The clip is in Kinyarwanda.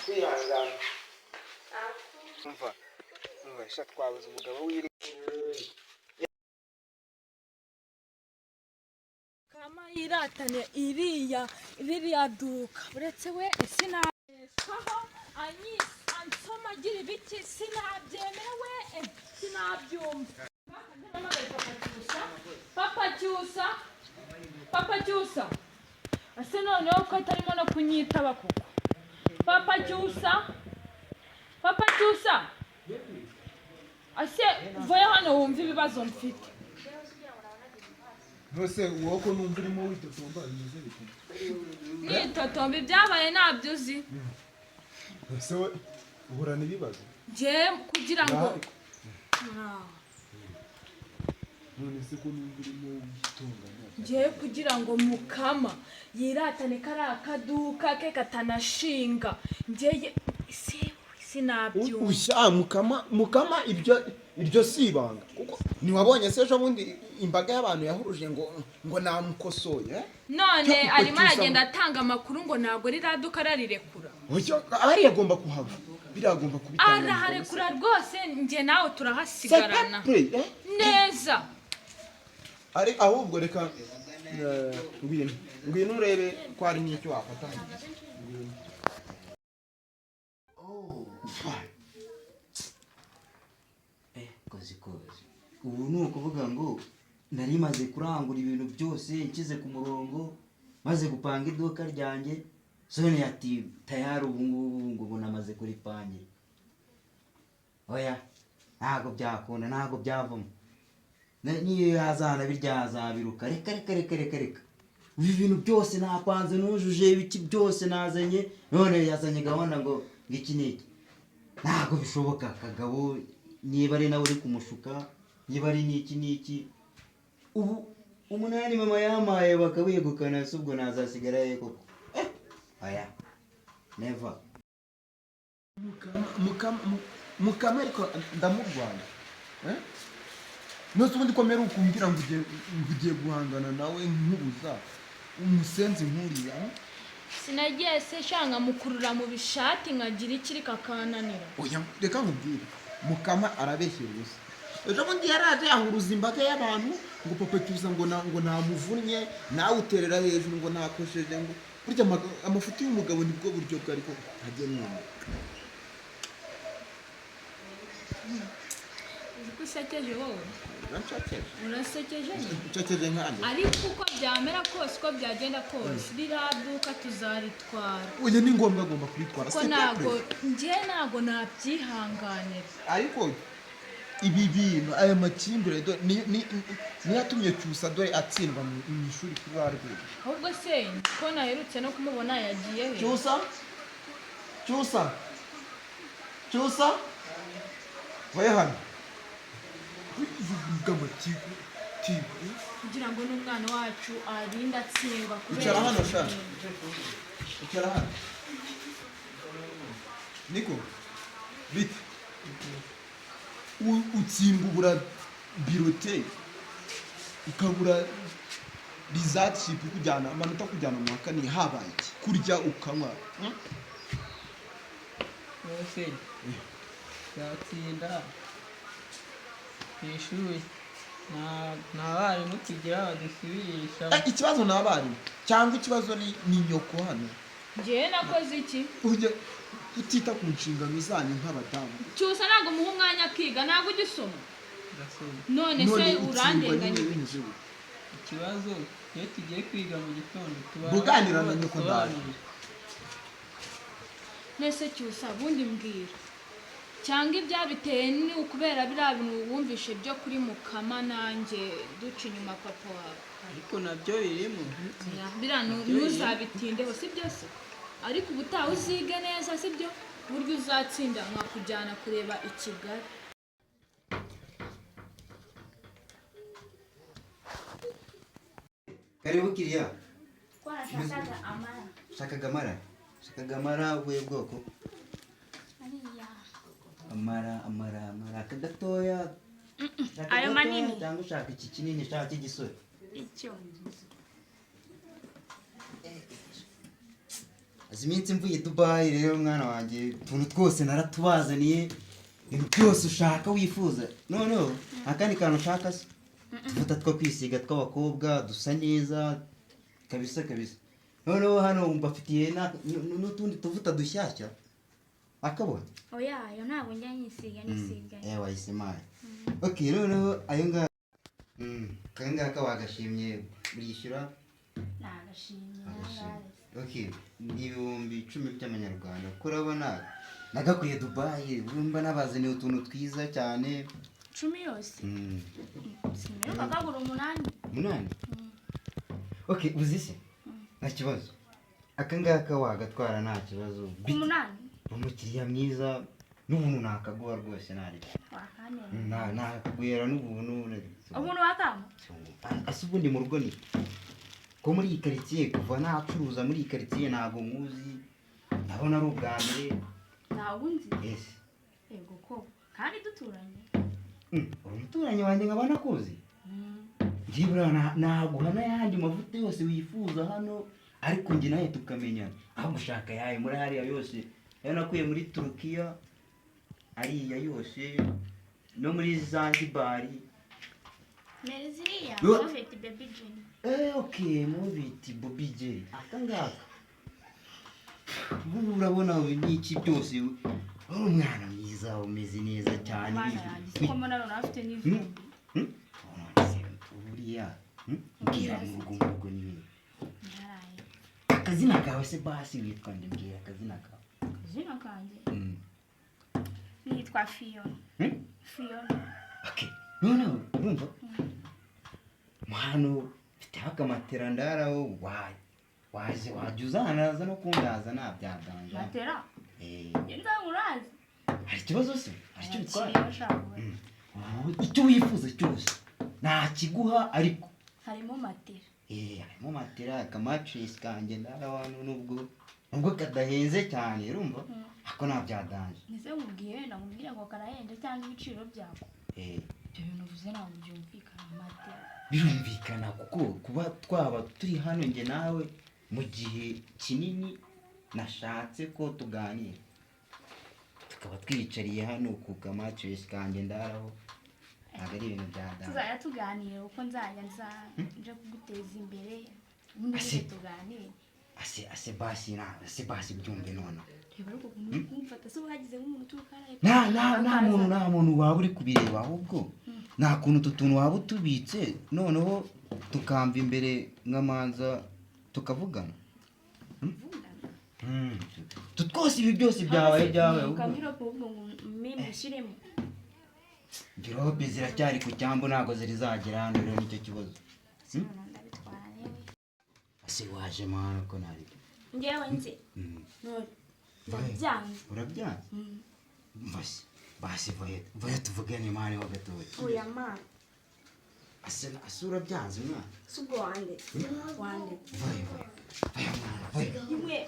kwihangana umva sha twabuze umugabo w'iri kama iratane iriya duka uretse we sinabeshaho ansoma agira ibiki sinabyemewe sinabyumva papa cyusa ase noneho ko atarimo no kunyitaba koko papa cyusa ase vuye hano wumva ibibazo mfite Nose woko numva urimo witotomba bimeze bite nitotomba ibyabaye nabyo uzi ese we uhorana ibibazo je kugira ngo none se ko numva urimo witonganya je kugira ngo mukama yiratane kari akaduka ke katanashinga njye sinabyo usha mukama iryo sibanga kuko niwabonye se ejo bundi imbaga y'abantu yahuruje ngo namukosoye none arimo aragenda atanga amakuru ngo ntabwo riraduka rarirekura ari yagomba kuhava biragomba kubitanga araharekura rwose njye nawe turahasigarana neza ari ahubwo reka ngwino urebe ko hari n'icyo wafata kozi ubu ni ukuvuga ngo nari maze kurangura ibintu byose nshyize ku murongo maze gupanga iduka ryanjye sone ati tayari ubu ngubu namaze kuripangira oya ntabwo byakunda ntabwo byavamo niyo yazana biryazabiruka reka ibi bintu byose napanze nujuje ibiki byose nazanye none yazanye gahunda ngo iki niki ntabwo bishoboka kagabo niba ari nawe uri kumushuka niba ari niki ubu umunani mama yamaye bakabiyegukana se ubwo nazasigara ye koko aya never mukama ariko ndamurwanya nose ubundi komera ukumbwira ngo ugiye guhangana nawe nkubuza umusenzi nkuriya sinagiye se shanga mukurura mu bishati nkagira ikiri kakananira oya reka nkubwire mukama arabeshyera gusa ejo bundi yaraje yahuruza imbaga y'abantu ngo papa cyusa ngo namuvunnye nawe uterera hejuru ngo nakosheje ngo burya amafuti y'umugabo nibwo buryo bwe ariko agenwa usekeje wowe urasekeje nkande ariko uko byamera kose uko byagenda kose riraduka tuzaritwara oya ni ngombwa agomba kuritwara ko ntabwo nabyihanganira ariko ibi bintu aya makimbire niyatumye cyusa dore atsindwa mu ishuri kuri rwe ahubwo se ko naherutse no kumubona yagiye he cyusa we hano kugira ngo n'umwana wacu arinde atsindwa icara hano shana icara hano niko bite utsimbura birote ukabura result kujyana amanota kujyana mu kane habaye iki kurya ukanywa yose yatsinda ishuri nta barimu tugira badusubirisha ikibazo ni abarimu cyangwa ikibazo ni nyoko hano njyewe nakoze iki ujya utita ku nshingano zanyu nk'abadamu cyusa ntabwo muha umwanya akiga ntabwo ujya usoma none se urandenganya ikibazo iyo tugiye kwiga mu gitondo tuganira na nyoko ndaje nese cyusa bundi mbwira cyangwa ibyabiteye ni ukubera biriya bintu wumvishe byo kuri mukama nanjye duca inyuma papa wawe ariko nabyo birimo biriya ntuzabitindeho si byo se ariko ubutaha uzige neza si byo buryo uzatsinda nkakujyana kureba i Kigali karibu kiriya Shakaga amara. shakaga amara ubuye bwoko amara akagatoya Ayo manini cyangwa ushaka iki kinini shaka igisore icyo Azi iminsi mvuye Dubai rero mwana wanjye utuntu twose naratubazaniye ibintu byose ushaka wifuza noneho akandi kantu ushaka se tuvuta two kwisiga tw'abakobwa dusa neza kabisa noneho hano mbafitiye n'utundi tuvuta dushyashya akabona oya ayo ntabwo njya nisiga wayisimaye okay noneho ayo ngayo kangaka wagashimye urishyura nagashimye okay ibihumbi 10 by'amanyarwanda ko urabona nagakwiye Dubai urumva nabazaniye utuntu twiza cyane 10 yose simero bakagura 8 okay uzise nta kibazo akangaka wagatwara nta kibazo 8 umukiriya mwiza n'ubuntu nakaguha rwose nari nakagwera n'ubuntu umuntu wakama ase ubundi mu rugo ni ko muri iyi quartier kuva nacuruza muri iyi quartier ntago nkuzi ndabona ari ubwa mbere ntago nzi yes yego ko kandi duturanye umuturanyi wanjye nkabana kuzi njibura naguhana yandi mavuta yose wifuza hano ariko njye naye tukamenyana aho gushaka yaye muri hariya yose ayo nakuye muri Turukiya ariya yose no muri Zanzibar Merzia Yo. Prophet Baby Jane okay mubiti Bobby J akangaka ubu urabona n'iki byose uri umwana mwiza umeze neza cyane Mana yanjye ko mbona rero afite n'ivumbi uriya mbwira mu rugo ni Naraye akazina kawe se basi witwa nde mbwira akazina kawe zina kanje nitwa Fiona okay noneho urumva mwana mfite akamatera ndaraho waje wajuzanaza no kundaza nabyaganje matera yenza urazi hari ikibazo se hari icyo bitwara bitwara icyo wifuza cyose nakiguha ariko harimo matera harimo matera akamatress kanjye ndarawantu nubwo kadahenze cyane urumva ako nabyadanje nise mubwiye ndamubwira ngo karahenda cyangwa ibiciro byako ibyo bintu uvuze ntabwo byumvikana matera birumvikana kuko kuba twaba turi hano nge nawe mu gihe kinini nashatse ko tuganira tukaba twicariye hano ku kamatress kanjye ndaraho ntabwo ari ibintu byadanje tuzajya tuganira uko nzajya nje kuguteza imbere ubundi tuganire ase basi byumve none reba ariko kumufata se uhagize nk'umuntu utukaraye nta muntu waba uri kubireba ahubwo nta kuntu tutuntu waba utubitse noneho tukamva imbere nk'amanza tukavugana twose ibi byose byabaye ukamwiropa ahubwo ngo mimi ushyiremo Girobe ziracyari ku cyambu ntago ziri zagera hano rero nicyo kibazo ndabitwara yewe ase waje mwana ko nari ngewe nzi ndabyanze urabyanze basi voye tuvugane mwana wa gatoya oya mana ase urabyanze mwana subwo wande voye mwana voye imwe